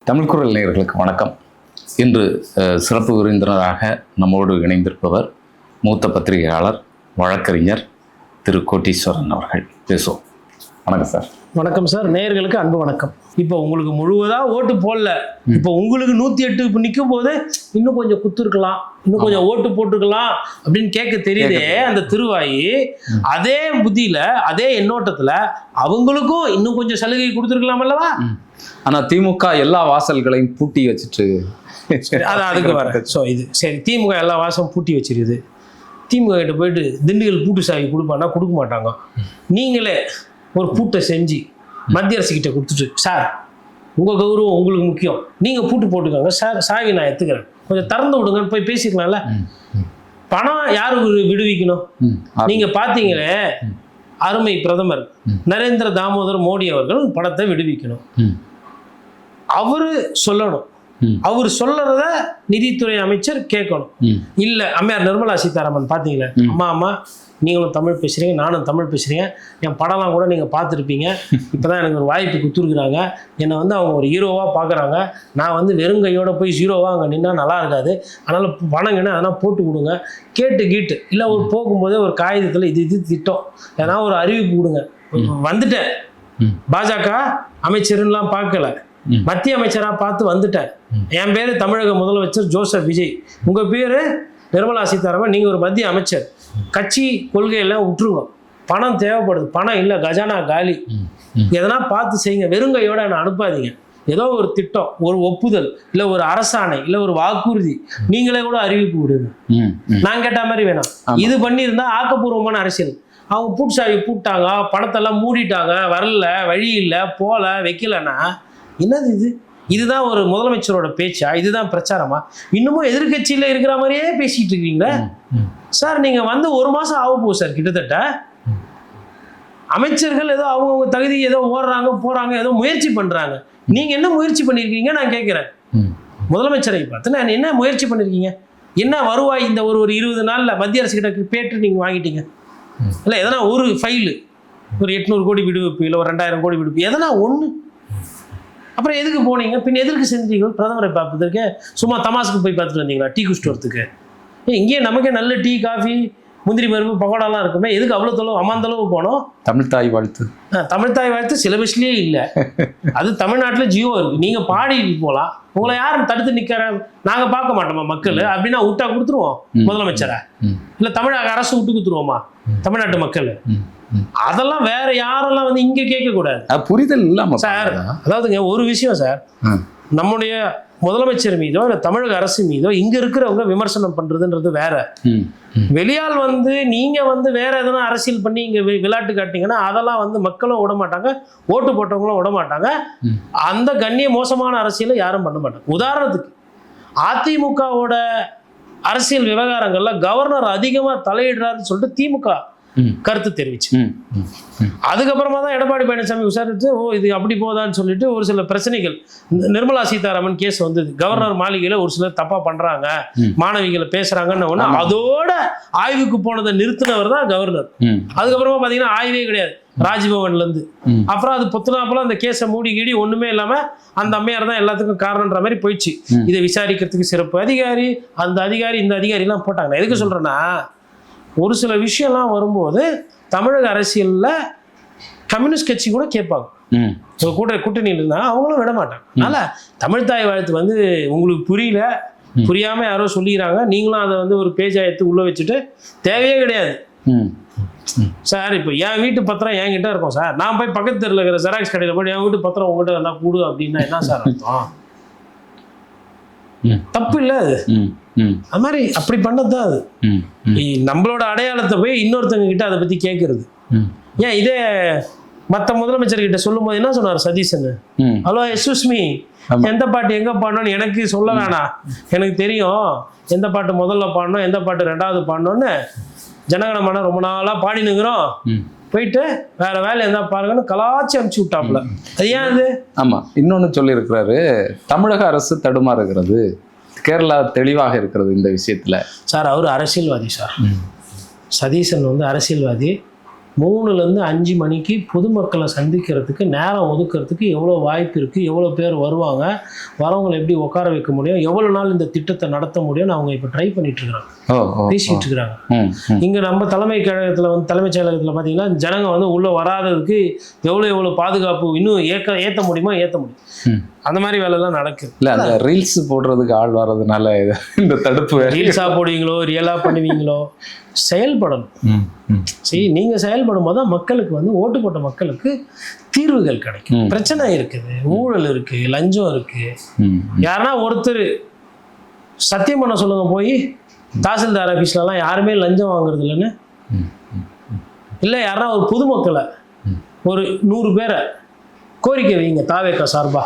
தமிழ் குரல் நேயர்களுக்கு வணக்கம். இன்று சிறப்பு விருந்தினராக நம்மோடு இணைந்திருப்பவர் மூத்த பத்திரிகையாளர், வழக்கறிஞர் திரு கோட்டீஸ்வரன் அவர்கள். பேசுவோம். வணக்கம் சார். வணக்கம் சார். நேயர்களுக்கு அன்பு வணக்கம். இப்போ உங்களுக்கு முழுவதாக ஓட்டு போடல, இப்போ உங்களுக்கு 108 இப்போ நிற்கும் போது இன்னும் கொஞ்சம் குத்துருக்கலாம், இன்னும் கொஞ்சம் ஓட்டு போட்டுருக்கலாம் அப்படின்னு கேட்க தெரியுதே அந்த திருவாயி. அதே புத்தியில, அதே எண்ணோட்டத்தில் அவங்களுக்கும் இன்னும் கொஞ்சம் சலுகை கொடுத்துருக்கலாம் அல்லவா? ஆனால் திமுக எல்லா வாசல்களையும் பூட்டி வச்சுட்டு அதான் அதுக்கு வர. ஸோ இது சரி, திமுக எல்லா வாசலும் பூட்டி வச்சிருக்குது. திமுக கிட்ட போயிட்டு திண்டுக்கல் பூட்டு சாவி கொடுப்பான்னா கொடுக்க மாட்டாங்க. நீங்களே ஒரு பூட்டை செஞ்சு மத்திய அரசு கிட்ட கொடுத்துட்டு, சார் உங்கள் கௌரவம் உங்களுக்கு முக்கியம், நீங்கள் பூட்டு போட்டுக்கோங்க சார், சாவி நான் எடுத்துக்கிறேன், கொஞ்சம் திறந்து விடுங்கன்னு போய் பேசிக்கலாம்ல. பணம் யாருக்கு விடுவிக்கணும்? நீங்கள் பார்த்தீங்களே, அருமை பிரதமர் நரேந்திர தாமோதர் மோடி அவர்கள் பணத்தை விடுவிக்கணும். அவரு சொல்லணும், அவர் சொல்றத நிதித்துறை அமைச்சர் கேட்கணும். இல்ல அம்மையார் நிர்மலா சீதாராமன் பாத்தீங்களா, அம்மா நீங்களும் தமிழ் பேசுறீங்க, நானும் தமிழ் பேசுறீங்க, என் படம்லாம் கூட நீங்க பார்த்துருப்பீங்க, இப்பதான் எனக்கு ஒரு வாய்ப்பு கொடுத்துருக்குறாங்க, என்னை வந்து அவங்க ஒரு ஹீரோவா பாக்குறாங்க, நான் வந்து வெறுங்கையோட போய் ஜீரோவா அங்கே நின்னா நல்லா இருக்காது, அதனால பணங்கன்னு அதெல்லாம் போட்டு கொடுங்க, கேட்டு இல்லை ஒரு போகும்போதே ஒரு காகிதத்தில் இது திட்டம் ஏன்னா ஒரு அறிவிப்பு கொடுங்க. வந்துட்டேன், பாஜக அமைச்சர்லாம் பார்க்கல, மத்திய அமைச்சரா பார்த்து வந்துட்டேன். என் பேரு தமிழக முதலமைச்சர் ஜோசப் விஜய், உங்க பேரு நிர்மலா சீதாராமன், நீங்க ஒரு மத்திய அமைச்சர், கட்சி கொள்கையெல்லாம் விட்டுருங்க, பணம் தேவைப்படுது, பணம் இல்லை, கஜானா காலி, எதனா பார்த்து செய்யுங்க, வெறுங்கையோட என்னை அனுப்பாதீங்க, ஏதோ ஒரு திட்டம், ஒரு ஒப்புதல், இல்லை ஒரு அரசாணை, இல்லை ஒரு வாக்குறுதி, நீங்களே கூட அறிவிப்பு விடுங்க, நான் கேட்ட மாதிரி வேணாம். இது பண்ணியிருந்தா ஆக்கப்பூர்வமான அரசியல். அவங்க பூட்சாவி பூட்டாங்க, பணத்தெல்லாம் மூடிட்டாங்க, வரல, வழி இல்லை, போல வைக்கலன்னா என்னது இது? இதுதான் ஒரு முதலமைச்சரோட பேச்சா? இதுதான் பிரச்சாரமா? இன்னமும் எதிர்கட்சியில இருக்கிற மாதிரியே பேசிட்டு இருக்கீங்களா சார்? நீங்க வந்து 1 மாசம் ஆக போகுது சார் கிட்டத்தட்ட. அமைச்சர்கள் ஏதோ அவங்கவுங்க தகுதி ஏதோ ஓடுறாங்க போறாங்க, ஏதோ முயற்சி பண்றாங்க. நீங்க என்ன முயற்சி பண்ணிருக்கீங்க நான் கேட்கிறேன். முதலமைச்சரை பார்த்து நான் என்ன முயற்சி பண்ணிருக்கீங்க? என்ன வருவாய் இந்த ஒரு 20 நாள்ல மத்திய அரசு கிட்ட பேட்டு நீங்க வாங்கிட்டீங்க? இல்லை எதனா ஒரு ஃபைலு, ஒரு 800 கோடி விடுவிப்பு, இல்லை ஒரு 2000 கோடி விடுவிப்பு, எதனா ஒன்று. அப்புறம் எதுக்கு போனீங்க? பின் எதற்கு செஞ்சீங்க? பிரதமரை பார்ப்பதற்கு சும்மா தமாசுக்கு போய் பார்த்துட்டு வந்தீங்களா? டீ குடிச்சிட்டு வரத்துக்கு? இங்கேயே நமக்கே நல்ல டீ, காஃபி, முந்திரி பருப்பு, பகோடாலாம் இருக்குமே, எதுக்கு அவ்வளோ தொலைவு அம்மாந்தளவு போனோம்? தமிழ் தாய் வாழ்த்து. தமிழ் தாய் வாழ்த்து சிலபஸ்லேயே இல்லை. அது தமிழ்நாட்டில் ஜியோ இருக்கு, நீங்கள் பாடிட்டு போகலாம், உங்களை யாரும் தடுத்து நிற்கிற? நாங்கள் பார்க்க மாட்டோமா மக்கள்? அப்படின்னா விட்டா கொடுத்துருவோம் முதலமைச்சரை, இல்லை தமிழக அரசு விட்டு கொடுத்துருவோமா தமிழ்நாட்டு மக்கள்? அதெல்லாம் வேற யாரெல்லாம் வந்து இங்க கேட்க கூடாது. புரிதல் இல்லாம சார், அதாவதுங்க ஒரு விஷயம் சார், நம்முடைய முதலமைச்சர் மீதோ இல்லை தமிழக அரசு மீதோ இங்க இருக்கிறவங்க விமர்சனம் பண்றதுன்றது வேற. வெளியால் வந்து நீங்க வந்து வேற எதனா அரசியல் பண்ணி இங்க விளையாட்டு காட்டிங்கன்னா அதெல்லாம் வந்து மக்களும் விட மாட்டாங்க, ஓட்டு போட்டவங்களும் விட மாட்டாங்க. அந்த கண்ணிய மோசமான அரசியலை யாரும் பண்ண மாட்டாங்க. உதாரணத்துக்கு அதிமுகவோட அரசியல் விவகாரங்கள்ல கவர்னர் அதிகமா தலையிடுறாருன்னு சொல்லிட்டு திமுக கருத்து தெரிவிச்சு, அதுக்கப்புறமா தான் எடப்பாடி பழனிசாமி விசாரித்து இது அப்படி போதான்னு சொல்லிட்டு ஒரு சில பிரச்சனைகள், நிர்மலா சீதாராமன் கேஸ் வந்தது, கவர்னர் மாளிகையில ஒரு சிலர் தப்பா பண்றாங்க, மாணவிகளை பேசுறாங்கன்னு ஒண்ணு, அதோட ஆய்வுக்கு போனதை நிறுத்தினவர் தான் கவர்னர். அதுக்கப்புறமா பாத்தீங்கன்னா ஆய்வே கிடையாது ராஜ்பவன்ல இருந்து. அப்புறம் அது பொத்துனாப்பெல்லாம் அந்த கேஸை மூடி கீடி ஒண்ணுமே இல்லாம அந்த அம்மையார் தான் எல்லாத்துக்கும் காரணம்ன்ற மாதிரி போயிடுச்சு. இதை விசாரிக்கிறதுக்கு சிறப்பு அதிகாரி, அந்த அதிகாரி, இந்த அதிகாரி எல்லாம் போட்டாங்க. எதுக்கு சொல்றேன்னா, ஒரு சில விஷயம்லாம் வரும்போது தமிழக அரசியல்ல கம்யூனிஸ்ட் கட்சி கூட கேட்பாங்க, கூட்டணியில் இருந்தாங்க, அவங்களும் விட மாட்டாங்க. அதனால தமிழ் தாய் வாழ்த்து வந்து உங்களுக்கு புரியல, புரியாம யாரோ சொல்லிக்கிறாங்க, நீங்களும் அதை வந்து ஒரு பேஜா எடுத்து உள்ள வச்சுட்டு தேவையே கிடையாது சார். இப்போ என் வீட்டு பத்திரம் என்கிட்ட இருக்கும் சார், நான் போய் பக்கத்து தெருவில் இருக்கிற ஜெராக்ஸ் கடையில் போய் என் வீட்டு பத்திரம் உங்ககிட்ட இருந்தா கூடு அப்படின்னா என்ன சார் அர்த்தம்? தப்பு இல்லை அது. அது மாதிரி அப்படி பண்ணதுதான் அது. நம்மளோட அடையாளத்தை போய் இன்னொருத்தவங்க கிட்ட அதை பத்தி கேட்கறது. ஏன் இதே மற்ற முதலமைச்சர் கிட்ட சொல்லும் போது என்ன சொன்னார் சதீஷன்? ஹலோ எக்ஸ்கியூஸ் மீ, எந்த பாட்டு எங்க பாடணும்னு எனக்கு சொல்ல வேணாம், எனக்கு தெரியும் எந்த பாட்டு முதல்ல பாடணும், எந்த பாட்டு 2வது பாடணும்னு. ஜனகணமன ரொம்ப நாளா பாடினுங்கிறோம், போயிட்டு வேற வேலை என்ன பாருங்கன்னு கலாச்சி அனுப்பிச்சு விட்டாப்புல. அது ஏன் அது? ஆமா, இன்னொன்னு சொல்லி இருக்கிறாரு, தமிழக அரசு தடுமாறுகிறது, கேரளா தெளிவாக இருக்கிறது இந்த விஷயத்துல. சார் அவர் அரசியல்வாதி சார், சதீஷன் வந்து அரசியல்வாதி. 3லேருந்து 5 மணிக்கு பொதுமக்களை சந்திக்கிறதுக்கு நேரம் ஒதுக்கிறதுக்கு எவ்வளோ வாய்ப்பு இருக்குது, எவ்வளோ பேர் வருவாங்க, வரவங்களை எப்படி உட்கார வைக்க முடியும், எவ்வளோ நாள் இந்த திட்டத்தை நடத்த முடியும்னு அவங்க இப்போ ட்ரை பண்ணிட்டு இருக்கிறாங்க, பேசிகிட்டு இருக்கிறாங்க. இங்கே நம்ம தலைமைச் செயலகத்தில் பார்த்தீங்கன்னா ஜனங்க வந்து உள்ளே வராததுக்கு எவ்வளோ பாதுகாப்பு இன்னும் ஏற்ற முடியுமா ஏற்ற முடியும், அந்த மாதிரி வேலைலாம் நடக்குது. இல்லை, அந்த ரீல்ஸ் போடுறதுக்கு ஆள் வர்றதுனால இந்த தடுப்பு ரீல்ஸாக போடுவீங்களோ ரியலாக பண்ணுவீங்களோ செயல்படணும். சரி, நீங்கள் செயல்படும் போது தான் மக்களுக்கு வந்து ஓட்டு போட்ட மக்களுக்கு தீர்வுகள் கிடைக்கும். பிரச்சனை இருக்குது, ஊழல் இருக்குது, லஞ்சம் இருக்குது. யாருன்னா ஒருத்தர் சத்தியம் பண்ண சொல்லுங்க போய் தாசில்தார் ஆஃபீஸ்லலாம் யாருமே லஞ்சம் வாங்குறது இல்லைன்னு. இல்லை, யாருன்னா ஒரு பொதுமக்களை ஒரு 100 பேரை கோரிக்கை வைங்க தாவேக்கா சார்பா,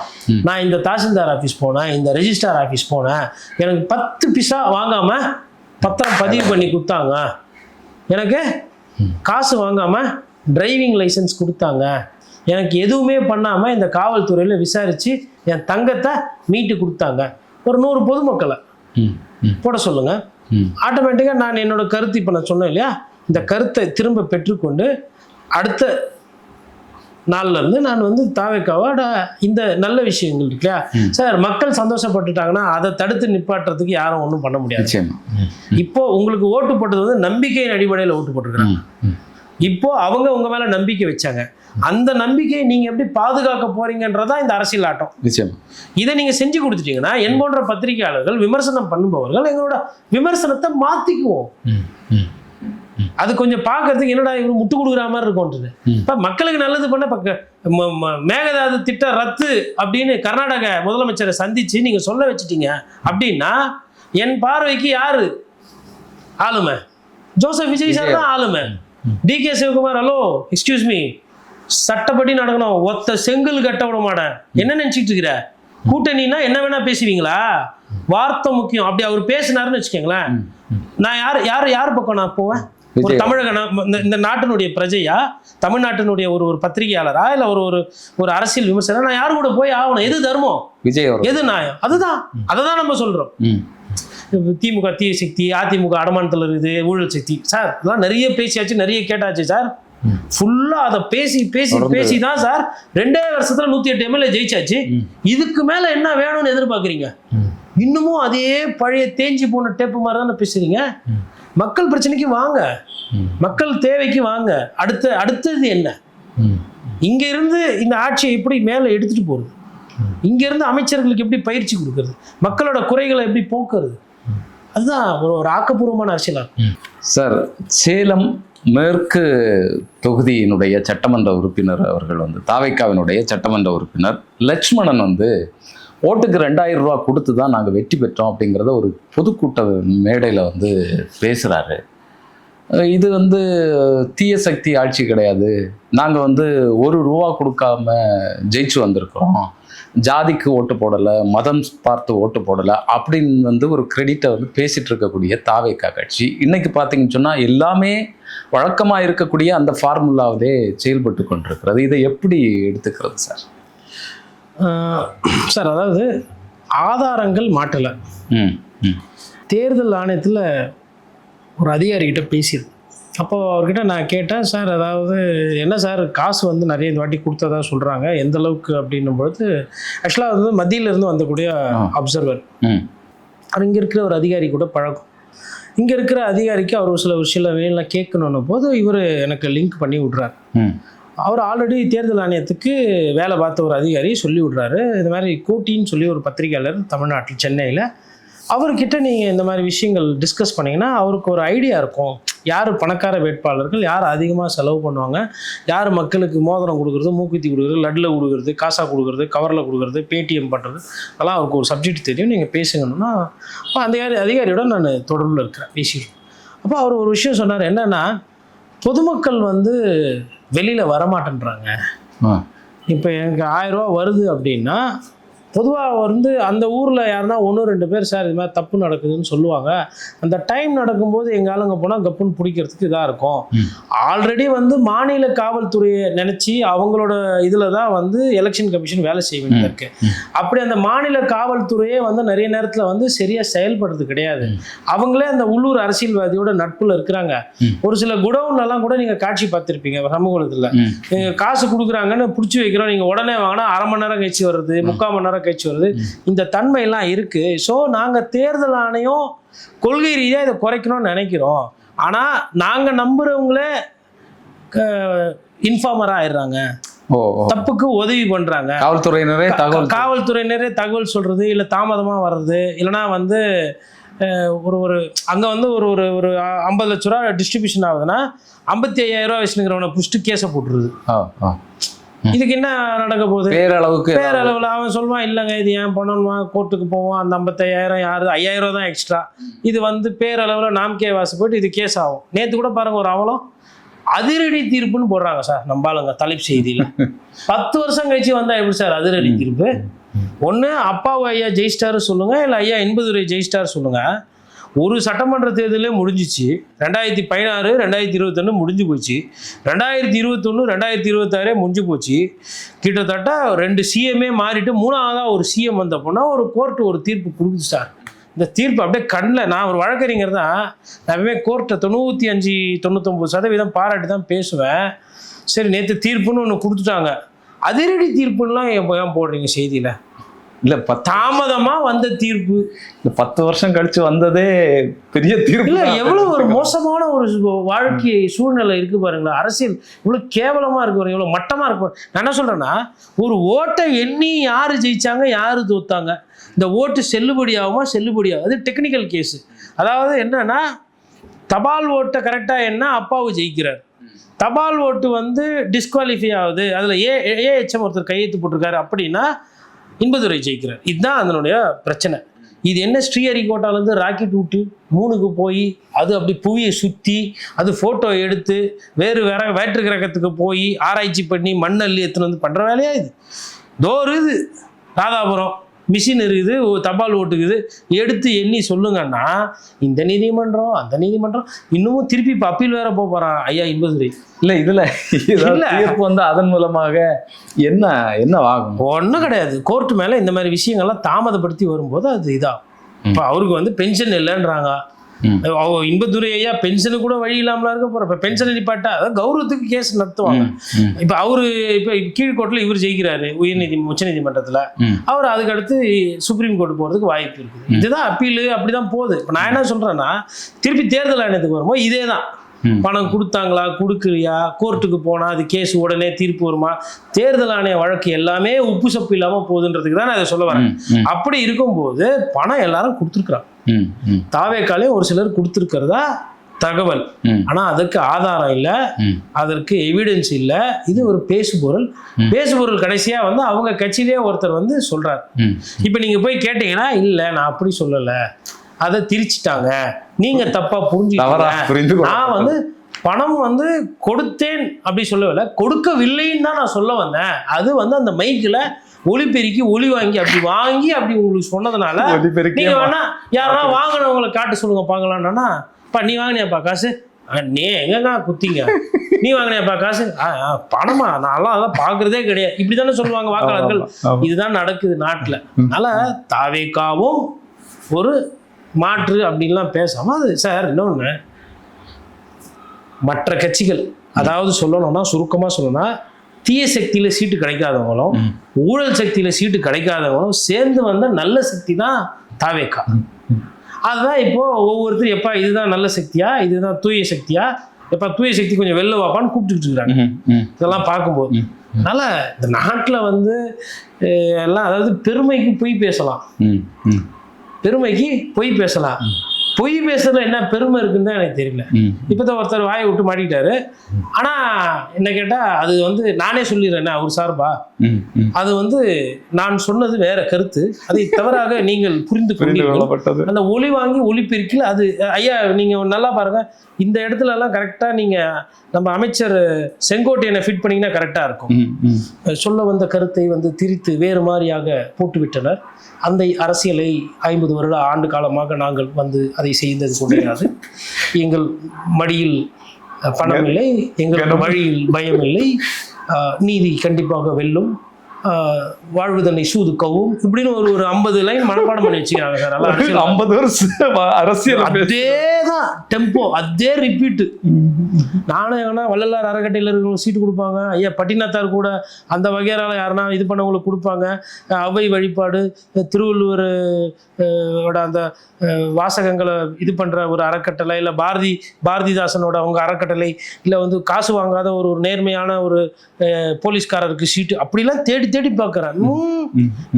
நான் இந்த தாசில்தார் ஆஃபீஸ் போனேன், இந்த ரெஜிஸ்ட்ரார் ஆஃபீஸ் போனேன், எனக்கு 10 பைசா வாங்காமல் பத்திரம் பதிவு பண்ணி கொடுத்தாங்க, எனக்கு காசு வாங்காமல் டிரைவிங் லைசன்ஸ் கொடுத்தாங்க, எனக்கு எதுவுமே பண்ணாமல் இந்த காவல்துறையில் விசாரித்து என் தங்கத்தை மீட்டு கொடுத்தாங்க. ஒரு 100 பொதுமக்களை போட சொல்லுங்கள். ஆட்டோமேட்டிக்காக நான் என்னோட கருத்து இப்போ நான் சொன்னேன் இல்லையா, இந்த கருத்தை திரும்ப பெற்றுக்கொண்டு அடுத்த நாள்ல இருந்து நான் வந்து தாவேக்காவோட இந்த நல்ல விஷயங்கள் இருக்கு இல்லையா சார், மக்கள் சந்தோஷப்பட்டுட்டாங்கன்னா அதை தடுத்து நிப்பாட்டுறதுக்கு யாரும் ஒன்றும் பண்ண முடியாது. இப்போ உங்களுக்கு ஓட்டு போட்டது வந்து நம்பிக்கையின் அடிப்படையில் ஓட்டு போட்டிருக்கிறாங்க. இப்போ அவங்க உங்க மேல நம்பிக்கை வச்சாங்க, அந்த நம்பிக்கையை நீங்க எப்படி பாதுகாக்க போறீங்கன்றதான் இந்த அரசியல் ஆட்டம். இதை நீங்க செஞ்சு கொடுத்துட்டீங்கன்னா என் போன்ற பத்திரிகையாளர்கள் விமர்சனம் பண்ணுபவர்கள் எங்களோட விமர்சனத்தை மாத்திக்குவோம். அது கொஞ்சம் பார்க்கறதுக்கு என்னடா இவரு முட்டு கொடுக்குற மாதிரி இருக்கும்ன்றது. இப்போ மக்களுக்கு நல்லது பண்ண மேகதாது திட்டம் ரத்து அப்படின்னு கர்நாடக முதலமைச்சரை சந்திச்சு நீங்க சொல்ல வச்சுட்டீங்க அப்படின்னா என் பார்வைக்கு யாரு ஆளுமை? ஜோசப் விஜய் சார் தான் ஆளுமை. DK Shivakumar, hello excuse me, சட்டப்படி நடக்கணும், ஒத்த செங்கல் கட்ட விட மாட்டேன், என்ன நினைச்சிட்டு இருக்கிற? கூட்டணின்னா என்ன வேணா பேசுவீங்களா? வார்த்தை முக்கியம். அப்படி அவர் பேசினாருன்னு வச்சுக்கோங்களேன், நான் யார் பக்கம் நான் போவேன்? ஒரு தமிழக இந்த நாட்டினுடைய பிரஜையா, தமிழ்நாட்டினுடைய ஒரு பத்திரிகையாளரா, இல்ல ஒரு அரசியல் விமர்சனம், நான் யாரு கூட போய் ஆகணும்? எது தர்மம், விஜய் எது நியாயம்? அததான் நம்ம சொல்றோம். திமுக தீய சக்தி, அதிமுக அடமானத்தில் இருக்குது, ஊழல் சக்தி. சார் இதெல்லாம் நிறைய பேசியாச்சு, நிறைய கேட்டாச்சு சார். ஃபுல்லா அதை பேசி தான் சார் 2 வருஷத்துல 108 MLA ஜெயிச்சாச்சு. இதுக்கு மேல என்ன வேணும்னு எதிர்பார்க்குறீங்க? இன்னமும் அதே பழைய தேஞ்சி போன டேப்பு மாதிரி தானே பேசுறீங்க. மக்கள் பிரச்சனைக்கு வாங்க, மக்கள் தேவைக்கு வாங்க. அடுத்தது என்ன? இங்க இருந்து இந்த ஆட்சியை எப்படி மேல எடுத்துட்டு போறது, இங்க இருந்து அமைச்சர்களுக்கு எப்படி பயிற்சி கொடுக்கறது, மக்களோட குறைகளை எப்படி போக்குறது, அதுதான் ஒரு ஆக்கப்பூர்வமான அரசியலா சார். சேலம் மேற்கு தொகுதியினுடைய சட்டமன்ற உறுப்பினர் அவர்கள் வந்து தாவேக்காவினுடைய சட்டமன்ற உறுப்பினர் லட்சுமணன் வந்து ஓட்டுக்கு 2000 ரூபா கொடுத்து தான் நாங்கள் வெற்றி பெற்றோம் அப்படிங்கிறத ஒரு பொதுக்கூட்ட மேடையில் வந்து பேசுகிறாரு. இது வந்து தீய சக்தி ஆட்சி கிடையாது, நாங்கள் வந்து 1 ரூபா கொடுக்காம ஜெயிச்சு வந்திருக்கிறோம், ஜாதிக்கு ஓட்டு போடலை, மதம் பார்த்து ஓட்டு போடலை அப்படின்னு வந்து ஒரு கிரெடிட்டை வந்து பேசிகிட்டு இருக்கக்கூடிய தாவேக்கா கட்சி இன்னைக்கு பார்த்தீங்கன்னு சொன்னால் எல்லாமே வழக்கமாக இருக்கக்கூடிய அந்த ஃபார்முலாவிலே செயல்பட்டு கொண்டிருக்கிறது. இதை எப்படி எடுத்துக்கிறது சார்? சார், அதாவது ஆதாரங்கள் மாற்றலை. தேர்தல் ஆணையத்தில் ஒரு அதிகாரிகிட்ட பேசியிருக்கு. அப்போது அவர்கிட்ட நான் கேட்டேன், சார் அதாவது என்ன சார் காசு வந்து நிறைய இந்த வாட்டி கொடுத்ததா சொல்கிறாங்க, எந்த அளவுக்கு அப்படின்னும் பொழுது, ஆக்சுவலாக வந்து மத்தியிலேருந்து வந்தக்கூடிய அப்சர்வர், இங்கே இருக்கிற ஒரு அதிகாரி கூட பழக்கம். இங்கே இருக்கிற அதிகாரிக்கு அவர் சில விஷயம் கேட்கணும் போது இவர் எனக்கு லிங்க் பண்ணி விட்றாரு. அவர் ஆல்ரெடி தேர்தல் ஆணையத்துக்கு வேலை பார்த்த ஒரு அதிகாரி சொல்லி விட்றாரு, இந்த மாதிரி கோட்டின்னு சொல்லி ஒரு பத்திரிகையாளர் தமிழ்நாட்டில் சென்னையில், அவர்கிட்ட நீங்கள் இந்த மாதிரி விஷயங்கள் டிஸ்கஸ் பண்ணிங்கன்னா அவருக்கு ஒரு ஐடியா இருக்கும், யார் பணக்கார வேட்பாளர்கள், யார் அதிகமாக செலவு பண்ணுவாங்க, யார் மக்களுக்கு மோதிரம் கொடுக்குறது, மூக்குத்தி கொடுக்குறது, லட்டில் கொடுக்குறது, காசா கொடுக்குறது, கவரில் கொடுக்குறது, பேடிஎம் பண்ணுறது, அதெல்லாம் அவருக்கு ஒரு சப்ஜெக்ட் தெரியும், நீங்கள் பேசுங்கன்னா அப்போ அந்த அதிகாரியோட நான் தொடர்பில் இருக்கிறேன், பேசிடுறேன். அப்போ அவர் ஒரு விஷயம் சொன்னார், என்னென்னா பொதுமக்கள் வந்து வெளியில் வரமாட்டேன்றாங்க. இப்போ எனக்கு 1000 ரூபா வருது அப்படின்னா பொதுவாக வந்து அந்த ஊரில் யாருன்னா 1-2 பேர் சார் இது மாதிரி தப்பு நடக்குதுன்னு சொல்லுவாங்க. அந்த டைம் நடக்கும்போது எங்கள் ஆளுங்க போனால் கப்புன்னு பிடிக்கிறதுக்கு இதாக இருக்கும். ஆல்ரெடி வந்து மாநில காவல்துறையை நினச்சி அவங்களோட இதில் தான் வந்து எலெக்ஷன் கமிஷன் வேலை செய்ய வேண்டியது இருக்கு. அப்படி அந்த மாநில காவல்துறையே வந்து நிறைய நேரத்தில் வந்து சரியாக செயல்படுறது கிடையாது. அவங்களே அந்த உள்ளூர் அரசியல்வாதியோட நட்பில் இருக்கிறாங்க. ஒரு சில குடவுன்லலாம் கூட நீங்கள் காட்சி பார்த்துருப்பீங்க சமூகத்தில். நீங்கள் காசு கொடுக்குறாங்கன்னு பிடிச்சி வைக்கிறோம், நீங்கள் உடனே வாங்கினா அரை மணி நேரம் கழிச்சு வருது, 3/4 மணி நேரம் கழிச்சு வருது. இந்த தன்மையெல்லாம் இருக்கு. ஸோ நாங்கள் தேர்தல் ஆணையம் கொள்கை ரீதியாக இதை குறைக்கணும்னு நினைக்கிறோம். ஆனால் நாங்கள் நம்புறவங்களே இன்ஃபார்மர் ஆயிடுறாங்க, தப்புக்கு உதவி பண்றாங்க. காவல்துறையினரே தகவல் சொல்றது, இல்லை தாமதமாக வர்றது, இல்லைன்னா வந்து ஒரு அங்கே வந்து ஒரு 50 லட்ச ரூபா டிஸ்ட்ரிபியூஷன் ஆகுதுன்னா 55,000 ரூபா வச்சுருக்கிறவனை பிடிச்சிட்டு கேஸை போட்டுருது. இதுக்கு என்ன நடக்க போகுது? பேரளவில் அவன் சொல்லுவான், இல்லைங்க இது ஏன் பண்ணணுமா, கோர்ட்டுக்கு போவான், அந்த 55,000 யாரு 5,000 ரூபா தான் எக்ஸ்ட்ரா. இது வந்து பேரளவில் நாம்கே வாசு போயிட்டு இது கேஸ் ஆகும். நேற்று கூட பாருங்க, ஒரு அவலம் அதிரடி தீர்ப்புன்னு போடுறாங்க சார் நம்பாளுங்க தலைப்பு செய்தியில். 10 வருஷம் கழிச்சு வந்தா எப்படி சார் அதிரடி தீர்ப்பு? ஒன்று அப்பாவு ஐயா ஜெயிஸ்டார் சொல்லுங்க, இல்லை ஐயா இன்பதுரை ஜெயிஸ்டார் சொல்லுங்க. ஒரு சட்டமன்ற தேர்தலே முடிஞ்சிச்சு. 2016, 2021 முடிஞ்சு போச்சு. 2021, 2026 முடிஞ்சு போச்சு. கிட்டத்தட்ட 2 சிஎம்ஏ மாறிட்டு 3ஆவதாக ஒரு சிஎம் வந்த போனால் ஒரு கோர்ட்டு ஒரு தீர்ப்பு கொடுக்குது சார். இந்த தீர்ப்பு அப்படியே கண்ணில், நான் ஒரு வழக்கறிஞர் தான், நான் எப்பவுமே கோர்ட்டை 95-99% பாராட்டி தான் பேசுவேன். சரி, நேற்று தீர்ப்புன்னு ஒன்று கொடுத்துட்டாங்க, அதிரடி தீர்ப்புன்னெலாம் ஏன் போடுறீங்க செய்தியில்? இல்லை, தாமதமாக வந்த தீர்ப்பு. 10 வருஷம் கழிச்சு வந்ததே பெரிய தீர்ப்பு. இல்லை, எவ்வளோ ஒரு மோசமான ஒரு வாழ்க்கை சூழ்நிலை இருக்குது பாருங்களா. அரசியல் இவ்வளோ கேவலமாக இருக்கு பாருங்க, இவ்வளோ மட்டமாக இருக்கு. நான் என்ன சொல்கிறேன்னா, ஒரு ஓட்டை எண்ணி யார் ஜெயிச்சாங்க யார் தோத்தாங்க, இந்த ஓட்டு செல்லுபடியாகுமா செல்லுபடியாகும், அது டெக்னிக்கல் கேஸு. அதாவது என்னன்னா, தபால் ஓட்டை கரெக்டாக என்ன அப்பாவு ஜெயிக்கிறார், தபால் ஓட்டு வந்து டிஸ்குவாலிஃபை ஆகுது, அதில் ஏஎச்எம் ஒருத்தர் கையெழுத்து போட்டிருக்காரு அப்படின்னா இன்பதுரை ஜெயிக்கிறார். இதுதான் அதனுடைய பிரச்சனை. இது என்ன, ஸ்ரீஹரிகோட்டாலேருந்து ராக்கெட் விட்டு 3க்கு போய் அது அப்படி புவியை சுற்றி அது ஃபோட்டோ எடுத்து வேற்று கிரகத்துக்கு போய் ஆராய்ச்சி பண்ணி மண் அள்ளி எடுத்துன்னு வந்து பண்ணுற வேலையா இது? இது ராதாபுரம் மிஷின் இருக்குது, தபால் ஓட்டுக்குது, எடுத்து எண்ணி சொல்லுங்கன்னா இந்த நீதிமன்றம் அந்த நீதிமன்றம் இன்னமும் திருப்பி இப்போ அப்பீல் வேற போகிறான் ஐயா இன்பதுரை. இல்லை, இதில் தீர்ப்பு வந்து அதன் மூலமாக என்ன ஆகும்? ஒன்றும் கிடையாது. கோர்ட்டு மேலே இந்த மாதிரி விஷயங்கள்லாம் தாமதப்படுத்தி வரும்போது அது இதாகும். இப்போ அவருக்கு வந்து பென்ஷன் இல்லைன்றாங்க. இன்பதுரை ஐயா பென்ஷனு கூட வழி இல்லாமலாம் இருக்க போற. இப்போ பென்ஷன் நிப்பாட்டா அதாவது கௌரவத்துக்கு கேஸ் நடத்துவாங்க. இப்போ அவரு இப்போ கீழ்கோர்ட்டில் இவர் ஜெயிக்கிறாரு உச்ச நீதிமன்றத்தில், அவர் அதுக்கு அடுத்து சுப்ரீம் கோர்ட் போகிறதுக்கு வாய்ப்பு இருக்குது. இதுதான் அப்பீலு, அப்படிதான் போகுது. இப்போ நான் என்ன சொல்றேன்னா, திருப்பி தேர்தல் ஆணையத்துக்கு வரும்போது இதே தான், பணம் கொடுத்தாங்களா கொடுக்கலையா, கோர்ட்டுக்கு போனால் அது கேஸ் உடனே தீர்ப்பு வருமா, தேர்தல் ஆணைய வழக்கு எல்லாமே உப்பு சப்பு இல்லாமல் போகுதுன்றதுக்கு தான் நான் அதை சொல்ல வரேன். அப்படி இருக்கும்போது பணம் எல்லாரும் கொடுத்துருக்குறாங்க. தாவேக்காலே ஒரு சிலர் கொடுத்துருக்கிறதா தகவல், ஆனா அதற்கு ஆதாரம் இல்லை, அதற்கு எவிடன்ஸ் இல்லை. இது ஒரு பேசுபொருள். கடைசியா வந்து அவங்க கட்சியிலேயே ஒருத்தர் வந்து சொல்றாரு. இப்ப நீங்க போய் கேட்டீங்கன்னா, இல்லை நான் அப்படி சொல்லலை, அதை திரிச்சிட்டாங்க, நீங்க தப்பா புரிஞ்சுக்கிட்டீங்க, நான் வந்து பணம் வந்து கொடுத்தேன் அப்படி சொல்லவில்லை, கொடுக்கவில்லைன்னு தான் நான் சொல்ல வந்தேன். அது வந்து அந்த மைக்கில் ஒளிபெருக்கி ஒளி வாங்கி அப்படி உங்களுக்கு சொன்னதுனால நீங்க வேணா யாரா வாங்கினவங்களை காட்டு சொல்லுங்க பார்க்கலான்னா, நீ வாங்கினியாப்பா காசு, நீ எங்கக்கா குத்திங்க, நீ வாங்கினியாப்பா காசு, பணமா, நான்லாம் அதெல்லாம் பார்க்கறதே கிடையாது, இப்படிதானே சொல்லுவாங்க வாக்காளர்கள். இதுதான் நடக்குது நாட்டில். அதனால தாவேக்காவும் ஒரு மாற்று அப்படின்லாம் பேசாம, அது சார் இன்னொன்று, மற்ற கட்சிகள், அதாவது சொல்லணும்னா சுருக்கமாக சொல்லணும்னா, தீய சக்தியில் சீட்டு கிடைக்காதவங்களும் ஊழல் சக்தியில் சீட்டு கிடைக்காதவங்களும் சேர்ந்து வந்த நல்ல சக்தி தான் தாவேக்கா. அதுதான் இப்போ ஒவ்வொருத்தரும் எப்பா இதுதான் நல்ல சக்தியா, இதுதான் தூய சக்தியா, எப்பா தூய சக்தி கொஞ்சம் வெளில வாப்பான்னு கூப்பிட்டுக்கிட்டு இருக்கிறாங்க இதெல்லாம் பார்க்கும்போது. அதனால இந்த நாட்டில் வந்து எல்லாம், அதாவது பெருமைக்கு பொய் பேசலாம், பெருமைக்கு பொய் பேசலாம். பொய் பேசுறதுல என்ன பெருமை இருக்குன்னு தான் எனக்கு தெரியல. இப்போதான் ஒருத்தர் வாயை விட்டு மாட்டிக்கிட்டாரு. ஆனால் என்ன கேட்டால் அது வந்து நானே சொல்லிடுறேன் அவர் சார்பா, அது வந்து நான் சொன்னது வேற கருத்து, அதை தவறாக நீங்கள் புரிந்து கொண்டீர்கள். அந்த ஒலி வாங்கி ஒலிபெருக்கில் அது ஐயா நீங்க நல்லா பாருங்க, இந்த இடத்துல எல்லாம் கரெக்டா நீங்க நம்ம அமைச்சர் செங்கோட்டையனை ஃபிட் பண்ணீங்கன்னா கரெக்டா இருக்கும். சொல்ல வந்த கருத்தை வந்து திரித்து வேறு மாதிரியாக போட்டுவிட்டனர். அந்த அரசியலை 50 வருட ஆண்டு காலமாக நாங்கள் வந்து அதை செய்தது கிடையாது. எங்கள் மடியில் பணம் இல்லை, எங்கள் வழியில் பயம் இல்லை, நீதி கண்டிப்பாக வெல்லும், வாழ்வுதனை சூதுக்கவும், இப்படின்னு ஒரு 50 லைன் மனப்பாடம் பண்ணி வச்சுக்கிறாங்க சார். 50 வருஷம் அரசியல் அதேதான் டெம்போ, அதே ரிப்பீட்டு. நானும் எங்கன்னா வள்ளலார் அறக்கட்டையில் இருக்கிறவங்க சீட்டு கொடுப்பாங்க, ஐயா பட்டினத்தார் கூட அந்த வகையால யாருன்னா இது பண்ணவங்களுக்கு கொடுப்பாங்க. அவை வழிபாடு, திருவள்ளுவர் அந்த வாசகங்களை இது பண்ற ஒரு அறக்கட்டளை, இல்லை பாரதிதாசனோட அவங்க அறக்கட்டளை, இல்லை வந்து காசு வாங்காத ஒரு நேர்மையான ஒரு போலீஸ்காரருக்கு சீட்டு, அப்படிலாம் தேடி தேடி பார்க்கறான்.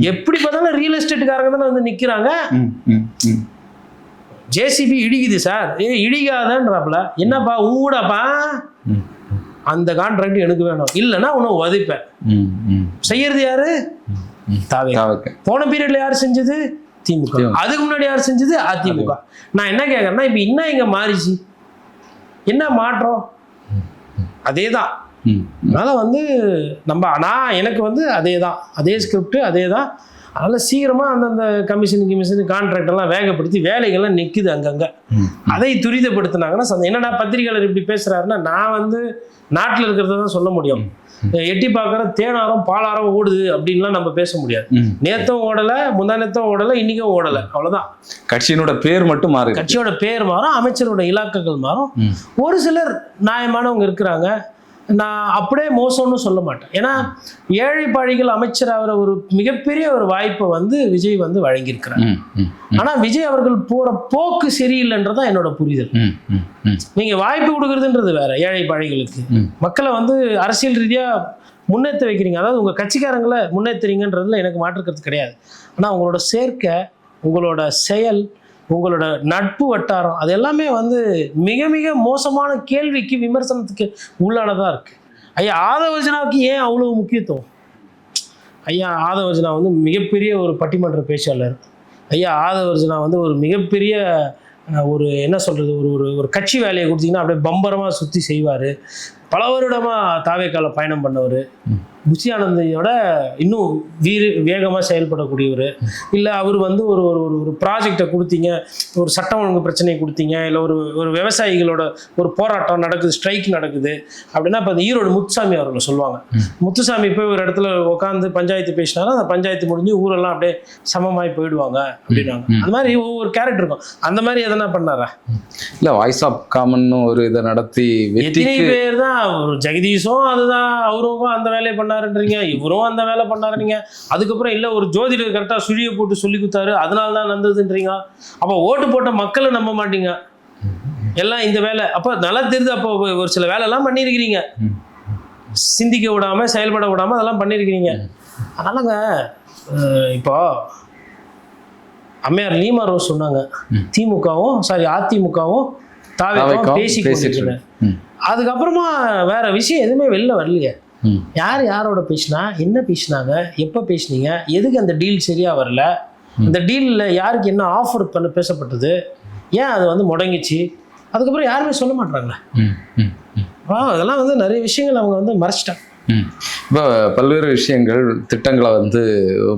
எப்படி பார்த்தாலும் ரியல் எஸ்டேட்டுக்காரங்க தானே வந்து நிக்கிறாங்க. ஜேசிபி இடிக்குது சார், இடிக்காதன்றாப்ல, என்னப்பா ஊடாப்பா, அந்த கான்ட்ராக்ட் எனக்கு வேணும், இல்லைன்னா உன்னை உதைப்பேன். செய்யறது யாரு? தாவே. போன பீரியட்ல யாரு செஞ்சது? திமுக. அதுக்கு முன்னாடி யார் செஞ்சது? அதிமுக. நான் என்ன கேட்கறேன்னா, இப்ப இன்னும் இங்க மாறிச்சு, என்ன மாற்றம்? அதேதான். அதனால வந்து நான் எனக்கு வந்து அதேதான், அதே ஸ்கிரிப்ட் அதேதான். அதனால சீக்கிரமா அந்தந்த கமிஷன் கான்ட்ராக்ட் எல்லாம் வேகப்படுத்தி வேலைகள்லாம் நிக்குது அங்கங்க. அதை துரிதப்படுத்தினாங்கன்னா என்னடா பத்திரிகையாளர் இப்படி பேசுறாருன்னா, நான் வந்து நாட்டில் இருக்கிறத தான் சொல்ல முடியும். எட்டி பார்க்குற தேனாரம் பாலாரம் ஓடுது அப்படின்லாம் நம்ம பேச முடியாது. நேத்தும் ஓடலை, முந்தானத்தும் ஓடலை, இன்னைக்கும் ஓடலை, அவ்வளோதான். கட்சியினோட பேர் மட்டும் மாறும், கட்சியோட பேர் மாறும், அமைச்சரோட இலாக்குகள் மாறும். ஒரு சிலர் நியாயமானவங்க இருக்கிறாங்க, நான் அப்படியே மோசம்னு சொல்ல மாட்டேன். ஏன்னா ஏழை பாழிகள் அமைச்சர் அவரை ஒரு மிகப்பெரிய ஒரு வாய்ப்பை வந்து விஜய் வந்து வழங்கியிருக்கிறார். ஆனா விஜய் அவர்கள் போற போக்கு சரியில்லைன்றதான் என்னோட புரிதல். நீங்க வாய்ப்பு கொடுக்கறதுன்றது வேற, ஏழை பாழிகளுக்கு மக்களை வந்து அரசியல் ரீதியா முன்னேற்ற வைக்கிறீங்க, அதாவது உங்க கட்சிக்காரங்களை முன்னேற்றுறீங்கன்றதுல எனக்கு மாற்றுக்கிறது கிடையாது. ஆனா உங்களோட சேர்க்கை, உங்களோட செயல், உங்களோட நட்பு வட்டாரம், அது எல்லாமே வந்து மிக மிக மோசமான கேள்விக்கு விமர்சனத்துக்கு உள்ளானதா இருக்கு. ஐயா ஆதவர்ஜனாவுக்கு ஏன் அவ்வளவு முக்கியத்துவம்? ஐயா ஆதவர்ஜனா வந்து மிகப்பெரிய ஒரு பட்டிமன்ற பேச்சாளர். ஐயா ஆதவர்ஜனா வந்து ஒரு மிகப்பெரிய ஒரு என்ன சொல்றது, ஒரு கட்சி வேலையை கொடுத்தீங்கன்னா அப்படியே பம்பரமா சுத்தி செய்வாரு. பல வருடமா தாவேக்கால பயணம் பண்ணவர். புஷி ஆனந்தையோட இன்னும் வேகமாக செயல்படக்கூடியவர். இல்லை அவர் வந்து ஒரு ஒரு ப்ராஜெக்டை கொடுத்தீங்க, ஒரு சட்டம் ஒழுங்கு பிரச்சனையை கொடுத்தீங்க, இல்லை ஒரு விவசாயிகளோட ஒரு போராட்டம் நடக்குது, ஸ்ட்ரைக் நடக்குது அப்படின்னா இப்போ அந்த ஈரோடு முத்துசாமி அவர்களை சொல்லுவாங்க. முத்துசாமி போய் ஒரு இடத்துல உட்காந்து பஞ்சாயத்து பேசினாலும் அந்த பஞ்சாயத்து முடிஞ்சு ஊரெல்லாம் அப்படியே சமமாய் போயிடுவாங்க அப்படின்னாங்க. அந்த மாதிரி ஒவ்வொரு கேரக்டர் இருக்கும். அந்த மாதிரி எதனா பண்ணாரா? இல்லை, வாய்ஸ் ஆஃப் காமன் ஒரு இதை நடத்தி எத்தனை பேர் தான், ஒரு ஜெகதீஷும் அதுதான், அவரும் அந்த வேலையை பண்ணாருன்றீங்க, இவரும் அந்த வேலை பண்ணாருன்றீங்க. அதுக்கப்புறம் இல்லை ஒரு ஜோதிடர் கரெக்டாக சுழியை போட்டு சொல்லி கொடுத்தாரு அதனால தான் நடந்ததுன்றீங்க. அப்போ ஓட்டு போட்ட மக்களை நம்ப மாட்டீங்க, எல்லாம் இந்த வேலை. அப்போ நல்லா தெரியுது, அப்போ ஒரு சில வேலைலாம் பண்ணியிருக்கிறீங்க, சிந்திக்க விடாம செயல்பட விடாம அதெல்லாம் பண்ணியிருக்கிறீங்க. அதனாலங்க இப்போ அம்மையார் லீமா ரோஸ் சொன்னாங்க, அதிமுகவும் தாவேக்காவும் பேசி கொண்டிருக்கிறேன். அதுக்கப்புறமா வேற விஷயம் எதுவுமே வெளில வரலையே. யார் யாரோட பேசினா, என்ன பேசினாங்க, எப்போ பேசினீங்க, எதுக்கு அந்த டீல் சரியா வரல, இந்த டீலில் யாருக்கு என்ன ஆஃபர் பண்ண பேசப்பட்டது, ஏன் அது வந்து முடங்கிச்சு, அதுக்கப்புறம் யாருமே சொல்ல மாட்டாங்களே. அதெல்லாம் வந்து நிறைய விஷயங்கள் அவங்க வந்து மறைச்சிட்டாங்க. இப்போ பல்வேறு விஷயங்கள் திட்டங்களை வந்து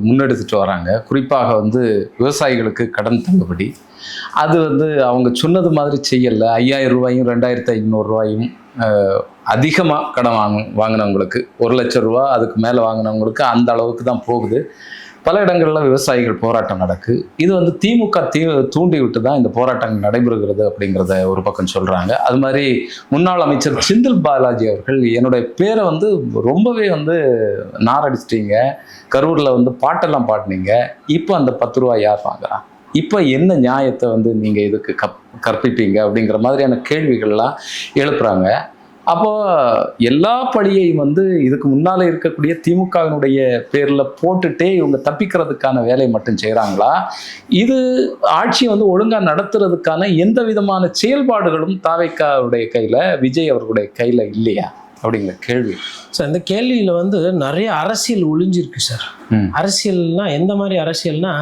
முன்னெடுத்துட்டு வராங்க. குறிப்பாக வந்து விவசாயிகளுக்கு கடன் தள்ளுபடி, அது வந்து அவங்க சொன்னது மாதிரி செய்யலை. 5000 ரூபாயும் 2500 ரூபாயும் அதிகமாக கடன் வாங்கினவங்களுக்கு 1 லட்சம் ரூபா அதுக்கு மேலே வாங்கினவங்களுக்கு அந்த அளவுக்கு தான் போகுது. பல இடங்களில் விவசாயிகள் போராட்டம் நடக்கு. இது வந்து திமுக தூண்டி விட்டு தான் இந்த போராட்டங்கள் நடைபெறுகிறது அப்படிங்கிறத ஒரு பக்கம் சொல்கிறாங்க. அது மாதிரி முன்னாள் அமைச்சர் செந்தில் பாலாஜி அவர்கள், என்னுடைய பேரை வந்து ரொம்பவே வந்து நாரடிச்சிட்டீங்க, கரூரில் வந்து பாட்டெல்லாம் பாடினீங்க, இப்போ அந்த 10 ரூபா யார் வாங்குறா, இப்போ என்ன நியாயத்தை வந்து நீங்கள் இதுக்கு கற்பிப்பீங்க அப்படிங்கிற மாதிரியான கேள்விகள்லாம் எழுப்புறாங்க. அப்போ எல்லா பழியையும் வந்து இதுக்கு முன்னால இருக்கக்கூடிய திமுகவினுடைய பேர்ல போட்டுட்டே இவங்க தப்பிக்கிறதுக்கான வேலையை மட்டும் செய்யறாங்களா? இது ஆட்சியை வந்து ஒழுங்கா நடத்துறதுக்கான எந்த விதமான செயல்பாடுகளும் தாவேக்காவுடைய கையில, விஜய் அவர்களுடைய கையில இல்லையா? அப்படிங்கிற கேள்வி. சார் இந்த கேள்வியில் வந்து நிறைய அரசியல் ஒளிஞ்சிருக்கு சார். அரசியல்னா எந்த மாதிரி அரசியல்னா,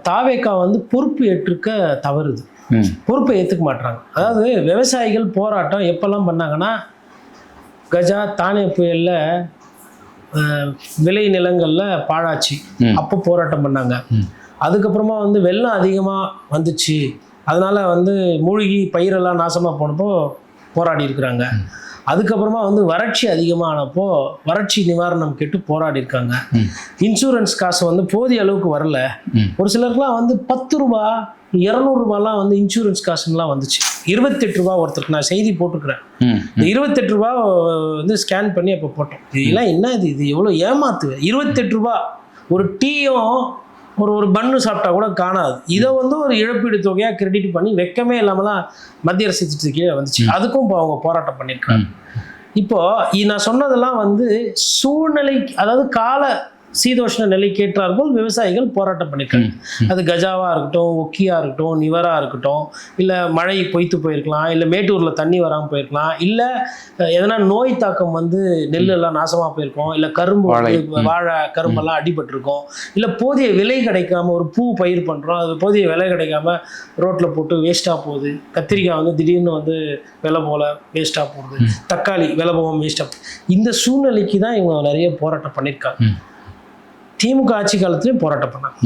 தாவேக்கா வந்து பொறுப்பு ஏற்றுக்க தவறுது, பொறுப்பை ஏற்றுக்க மாட்டாங்க. அதாவது விவசாயிகள் போராட்டம் எப்பெல்லாம் பண்ணாங்கன்னா, கஜா தானே புயலில் விளை நிலங்களில் பாழாச்சு, அப்போ போராட்டம் பண்ணாங்க. அதுக்கப்புறமா வந்து வெள்ளம் அதிகமாக வந்துச்சு, அதனால் வந்து மூழ்கி பயிரெல்லாம் நாசமாக போனப்போ போராடி இருக்கிறாங்க. அதுக்கப்புறமா வந்து வறட்சி அதிகமானப்போ வறட்சி நிவாரணம் கேட்டு போராடி இருக்காங்க. இன்சூரன்ஸ் காசு வந்து போதிய அளவுக்கு வரல. ஒரு சிலருக்குலாம் வந்து 10 ரூபா 200 ரூபாலாம் வந்து இன்சூரன்ஸ் காசுலாம் வந்துச்சு. 28 ரூபா ஒருத்தருக்கு நான் செய்தி போட்டுக்கிறேன். 28 ரூபா வந்து ஸ்கேன் பண்ணி அப்போ போட்டோம். இதெல்லாம் என்ன இது எவ்வளோ ஏமாத்துவேன். 28 ரூபா ஒரு டீயும் ஒரு பன்னு சாப்பிட்டா கூட காணாது. இதை வந்து ஒரு இழப்பீடு தொகையாக கிரெடிட் பண்ணி வெக்கமே இல்லாமலாம் மத்திய அரசு திட்டத்துக்கு கீழே வந்துச்சு. அதுக்கும் இப்போ அவங்க போராட்டம் பண்ணியிருக்காங்க. இப்போ நான் சொன்னதெல்லாம் வந்து சூழ்நிலை, அதாவது கால சீதோஷ்ண நிலை கேட்டார்கள் விவசாயிகள் போராட்டம் பண்ணியிருக்காங்க. அது கஜாவாக இருக்கட்டும், ஒக்கியாக இருக்கட்டும், நிவராக இருக்கட்டும், இல்லை மழை பொய்த்து போயிருக்கலாம், இல்லை மேட்டூரில் தண்ணி வராமல் போயிருக்கலாம், இல்லை எதனா நோய் தாக்கம் வந்து நெல்லெல்லாம் நாசமாக போயிருக்கோம், இல்லை கரும்பு வாழை கரும்பெல்லாம் அடிபட்டிருக்கோம், இல்லை போதிய விலை கிடைக்காம ஒரு பூ பயிர் பண்ணுறோம், அது போதிய விலை கிடைக்காம ரோட்டில் போட்டு வேஸ்ட்டாக போகுது. கத்திரிக்காய் வந்து திடீர்னு வந்து விலை போல் வேஸ்ட்டாக போகுது, தக்காளி விலை போகாமல் வேஸ்ட்டாக போகுது. இந்த சூழ்நிலைக்கு தான் இவங்க நிறைய போராட்டம் பண்ணியிருக்காங்க. திமுக ஆட்சி காலத்திலையும் போராட்டம் பண்ணாங்க,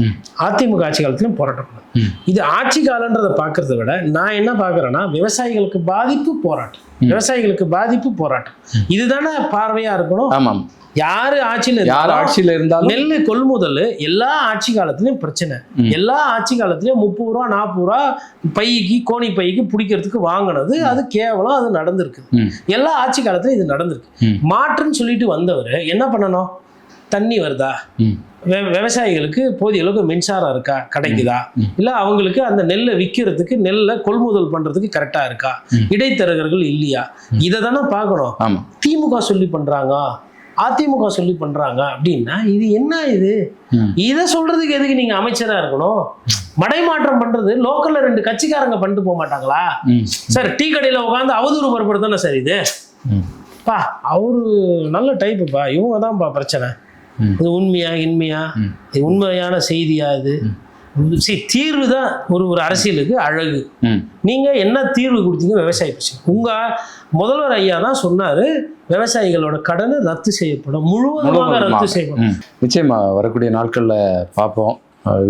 அதிமுக ஆட்சி காலத்திலையும் போராட்டம் பண்ணாங்க. இது ஆட்சி காலன்றதை பார்க்கறத விட நான் என்ன பார்க்குறேன்னா, விவசாயிகளுக்கு பாதிப்பு போராட்டம், விவசாயிகளுக்கு பாதிப்பு போராட்டம், இதுதானே பார்வையா இருக்கணும். ஆமாம், யாரு ஆட்சியில இருந்தாலும் நெல் கொள்முதல் எல்லா ஆட்சி காலத்திலயும் பிரச்சனை. எல்லா ஆட்சி காலத்திலயும் 30 ரூபா 40 ரூபா பைக்கு கோணி பைக்கு பிடிக்கிறதுக்கு வாங்கினது அது கேவலம், அது நடந்திருக்கு. எல்லா ஆட்சி காலத்திலும் இது நடந்திருக்கு. மாற்றுன்னு சொல்லிட்டு வந்தவர் என்ன பண்ணணும்? தண்ணி வருதா, விவசாயிகளுக்கு போதிய அளவுக்கு மின்சாரம் இருக்கா, கிடைக்குதா, இல்லை அவங்களுக்கு அந்த நெல்லை விற்கிறதுக்கு நெல்லை கொள்முதல் பண்றதுக்கு கரெக்டா இருக்கா, இடைத்தரகர்கள் இல்லையா, இதை தானே பார்க்கணும். திமுக சொல்லி பண்றாங்க, அதிமுக சொல்லி பண்றாங்க அப்படின்னா இது என்ன? இதை சொல்றதுக்கு எதுக்கு நீங்க அமைச்சரா இருக்கணும்? மடைமாற்றம் பண்றது லோக்கல்ல 2 கட்சிக்காரங்க பண்ணிட்டு போக மாட்டாங்களா சார்? டீ கடையில உட்காந்து அவதூறு பரப்புறது சார் இது. பா அவரு நல்ல டைப்புப்பா, இவங்க தான்ப்பா பிரச்சனை. இது உண்மையா இன்மையா, இது உண்மையான செய்தியா? இது தீர்வு தான் ஒரு அரசியலுக்கு அழகு. நீங்க என்ன தீர்வு கொடுத்தீங்க? விவசாய பிரச்சனை. உங்க முதல்வர் ஐயா தான் சொன்னாரு, விவசாயிகளோட கடனை ரத்து செய்யப்படும், முழுவதுமாக ரத்து செய்யப்படும். நிச்சயமா வரக்கூடிய நாட்கள்ல பார்ப்போம்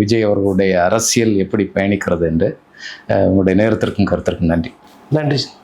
விஜய் அவர்களுடைய அரசியல் எப்படி பயணிக்கிறது என்று. உங்களுடைய நேரத்திற்கும் கருத்திற்கும் நன்றி. நன்றி சார்.